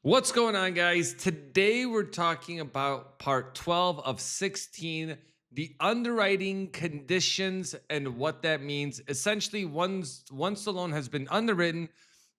What's going on, guys? Today we're talking about part 12 of 16, the underwriting conditions and what that means. Essentially, once the loan has been underwritten,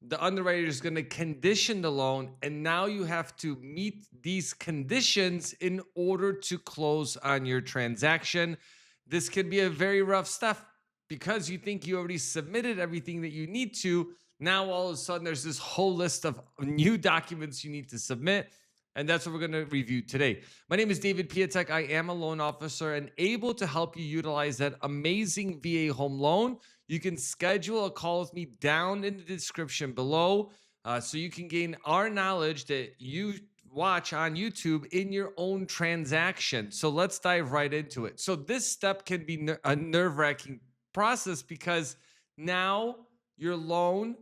the underwriter is going to condition the loan, and now you have to meet these conditions in order to close on your transaction. This could be a very rough stuff because you think you already submitted everything that you need to. Now all of a sudden there's this whole list of new documents you need to submit, and that's what we're going to review today. My name is David Piatek. I am a loan officer and able to help you utilize that amazing VA home loan. You can schedule a call with me down in the description below, so you can gain our knowledge that you watch on YouTube in your own transaction. So let's dive right into it. So this step can be a nerve-wracking process because now your loan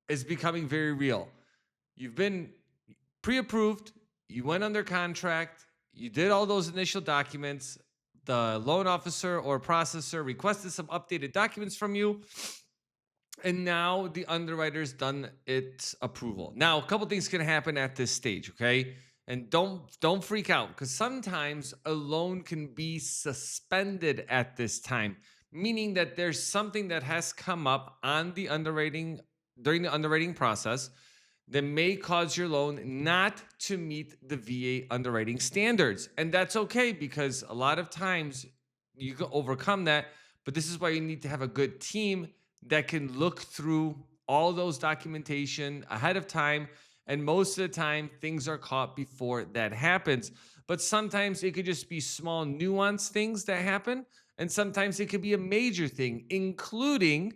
is becoming very real. You've been pre-approved, you went under contract, you did all those initial documents. The loan officer or processor requested some updated documents from you, and now the underwriter's done its approval. Now, a couple things can happen at this stage, okay? And don't freak out, because sometimes a loan can be suspended at this time, meaning that there's something that has come up on the underwriting during the underwriting process that may cause your loan not to meet the VA underwriting standards. And that's okay, because a lot of times you can overcome that. But this is why you need to have a good team that can look through all those documentation ahead of time. And most of the time, things are caught before that happens. But sometimes it could just be small, nuanced things that happen. And sometimes it could be a major thing, including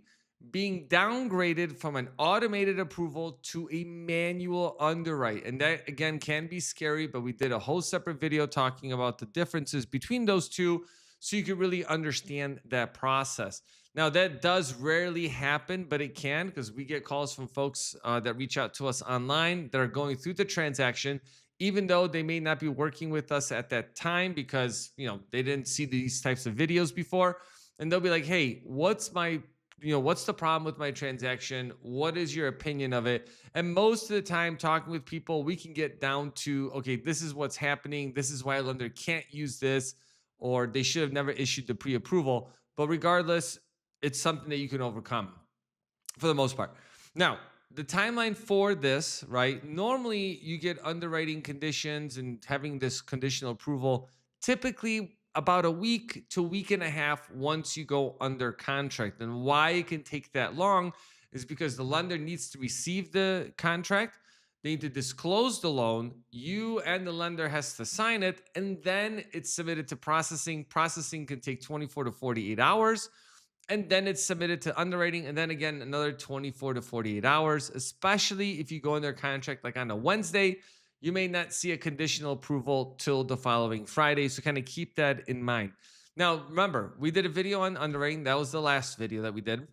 being downgraded from an automated approval to a manual underwrite. And that, again, can be scary, but we did a whole separate video talking about the differences between those two so you can really understand that process. Now, that does rarely happen, but it can, because we get calls from folks that reach out to us online that are going through the transaction, even though they may not be working with us at that time because they didn't see these types of videos before. And they'll be like, hey, what's the problem with my transaction? What is your opinion of it? And most of the time, talking with people, we can get down to, okay, this is what's happening. This is why a lender can't use this, or they should have never issued the pre-approval. But regardless, it's something that you can overcome for the most part. Now, the timeline for this, right? Normally, you get underwriting conditions and having this conditional approval typically about a week to week and a half once you go under contract. And why it can take that long is because the lender needs to receive the contract. They need to disclose the loan. You and the lender has to sign it, and then it's submitted to processing. Processing can take 24 to 48 hours, and then it's submitted to underwriting, and then again another 24 to 48 hours. Especially if you go in their contract like on a Wednesday, you may not see a conditional approval till the following Friday, so kind of keep that in mind. Now remember, we did a video on underwriting. That was the last video that we did,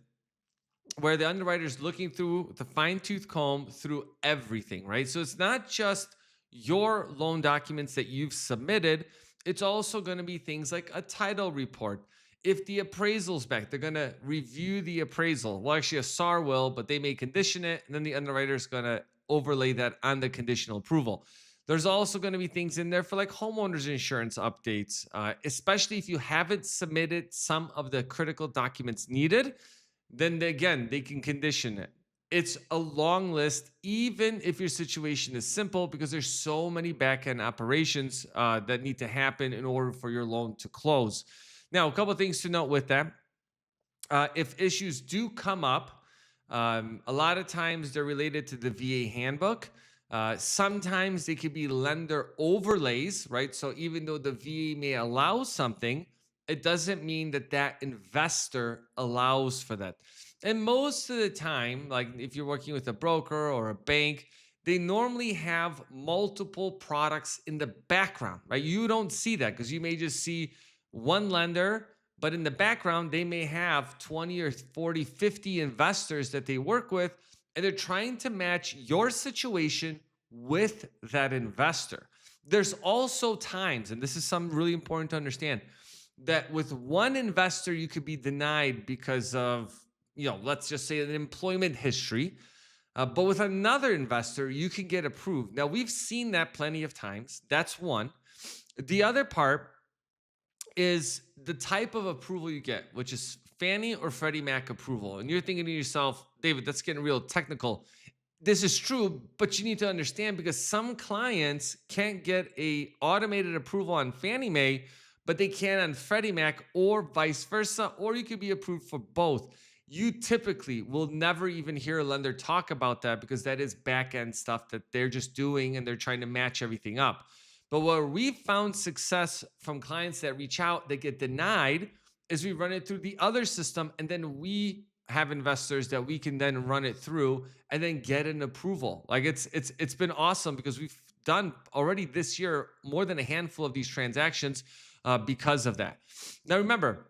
where the underwriter is looking through the fine-tooth comb through everything, right? So it's not just your loan documents that you've submitted, it's also going to be things like a title report. If the appraisal's back, they're going to review the appraisal. Well, actually, a SAR will, but they may condition it, and then the underwriter is going to overlay that on the conditional approval. There's also going to be things in there for like homeowners insurance updates, especially if you haven't submitted some of the critical documents needed. Then again, they can condition it. It's a long list, even if your situation is simple, because there's so many back-end operations that need to happen in order for your loan to close. Now, a couple of things to note with that. If issues do come up, a lot of times they're related to the VA handbook. Sometimes they could be lender overlays, right? So even though the VA may allow something, it doesn't mean that that investor allows for that. And most of the time, like if you're working with a broker or a bank, they normally have multiple products in the background, right? You don't see that because you may just see one lender, but in the background, they may have 20 or 40, 50 investors that they work with, and they're trying to match your situation with that investor. There's also times, and this is something really important to understand, that with one investor, you could be denied because of, let's just say an employment history. But with another investor, you can get approved. Now, we've seen that plenty of times. That's one. The other part is the type of approval you get, which is Fannie or Freddie Mac approval. And you're thinking to yourself, David, that's getting real technical. This is true, but you need to understand because some clients can't get a automated approval on Fannie Mae, but they can on Freddie Mac or vice versa, or you could be approved for both. You typically will never even hear a lender talk about that because that is back end stuff that they're just doing and they're trying to match everything up. But where we found success from clients that reach out, that get denied, is we run it through the other system and then we have investors that we can then run it through and then get an approval. Like it's been awesome because we've done already this year more than a handful of these transactions because of that. Now remember,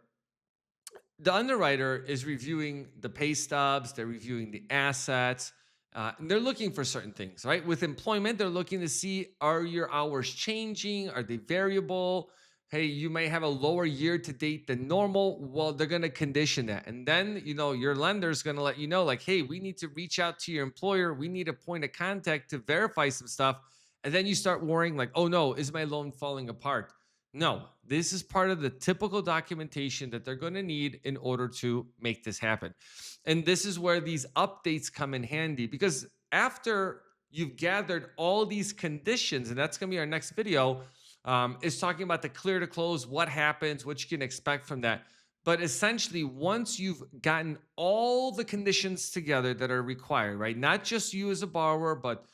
the underwriter is reviewing the pay stubs, they're reviewing the assets, and they're looking for certain things, right? With employment, they're looking to see, are your hours changing? Are they variable? Hey, you may have a lower year to date than normal. Well, they're going to condition that. And then, your lender is going to let you know, like, hey, we need to reach out to your employer. We need a point of contact to verify some stuff. And then you start worrying, like, oh no, is my loan falling apart? No, this is part of the typical documentation that they're going to need in order to make this happen. And this is where these updates come in handy because after you've gathered all these conditions, and that's going to be our next video, is talking about the clear to close, what happens, what you can expect from that. But essentially, once you've gotten all the conditions together that are required, right? Not just you as a borrower, but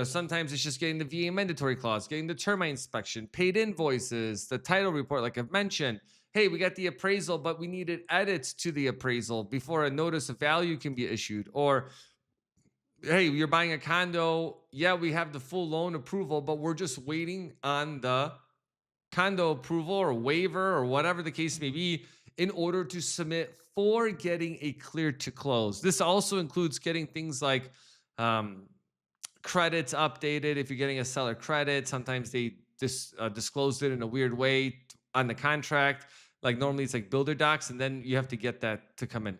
sometimes it's just getting the VA mandatory clause, getting the termite inspection, paid invoices, the title report, like I've mentioned. Hey, we got the appraisal, but we needed edits to the appraisal before a notice of value can be issued. Or, hey, you're buying a condo. Yeah, we have the full loan approval, but we're just waiting on the condo approval or waiver or whatever the case may be in order to submit for getting a clear to close. This also includes getting things like credits updated. If you're getting a seller credit, sometimes they disclosed it in a weird way on the contract. Like normally it's like builder docs, and then you have to get that to come in.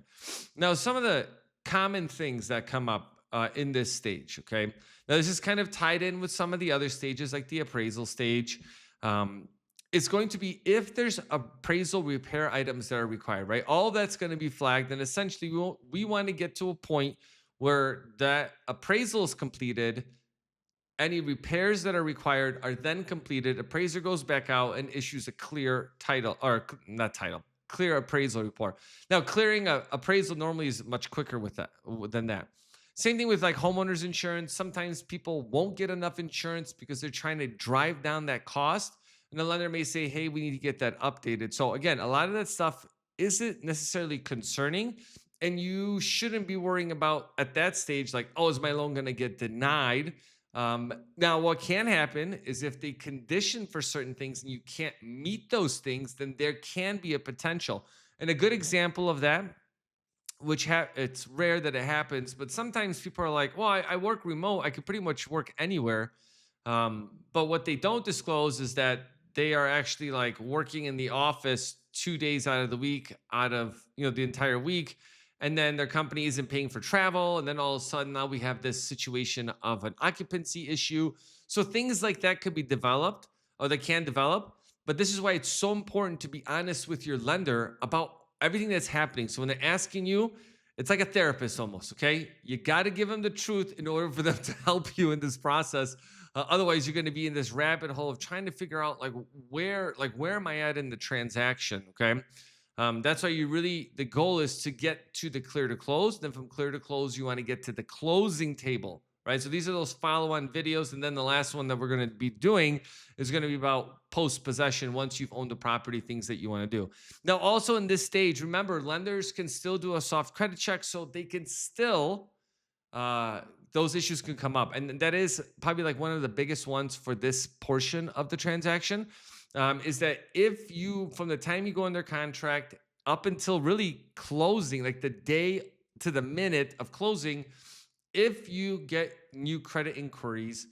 Now, some of the common things that come up in this stage, okay? Now, this is kind of tied in with some of the other stages, like the appraisal stage. It's going to be if there's appraisal repair items that are required, right? All that's going to be flagged, and essentially we want to get to a point where that appraisal is completed. Any repairs that are required are then completed. Appraiser goes back out and issues a clear title, or not title, clear appraisal report. Now, clearing a appraisal normally is much quicker with that than that. Same thing with like homeowners insurance. Sometimes people won't get enough insurance because they're trying to drive down that cost. And the lender may say, hey, we need to get that updated. So again, a lot of that stuff isn't necessarily concerning. And you shouldn't be worrying about at that stage, like, oh, is my loan going to get denied? Now, what can happen is if they condition for certain things and you can't meet those things, then there can be a potential. And a good example of that, which it's rare that it happens, but sometimes people are like, well, I work remote. I could pretty much work anywhere. But what they don't disclose is that they are actually like working in the office 2 days out of the week, out of the entire week, and then their company isn't paying for travel, and then all of a sudden now we have this situation of an occupancy issue. So things like that could be developed, or they can develop. But this is why it's so important to be honest with your lender about everything that's happening. So when they're asking you, it's like a therapist almost, okay? You got to give them the truth in order for them to help you in this process. Otherwise, you're going to be in this rabbit hole of trying to figure out where am I at in the transaction, okay? That's why the goal is to get to the clear to close. Then from clear to close, you want to get to the closing table, right? So these are those follow-on videos. And then the last one that we're going to be doing is going to be about post-possession, once you've owned the property, things that you want to do. Now, also in this stage, remember, lenders can still do a soft credit check, so they can still, those issues can come up. And that is probably like one of the biggest ones for this portion of the transaction, is that if you, from the time you go under contract up until really closing, like the day to the minute of closing, if you get new credit inquiries,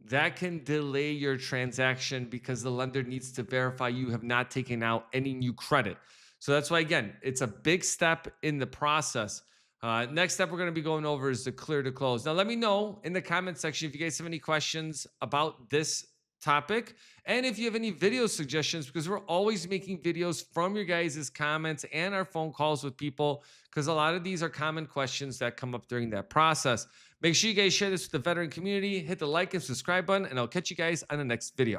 that can delay your transaction because the lender needs to verify you have not taken out any new credit. So that's why, again, it's a big step in the process. Next step we're going to be going over is the clear to close. Now, let me know in the comment section if you guys have any questions about this topic and if you have any video suggestions, because we're always making videos from your guys' comments and our phone calls with people, because a lot of these are common questions that come up during that process. Make sure you guys share this with the veteran community, hit the like and subscribe button, and I'll catch you guys on the next video.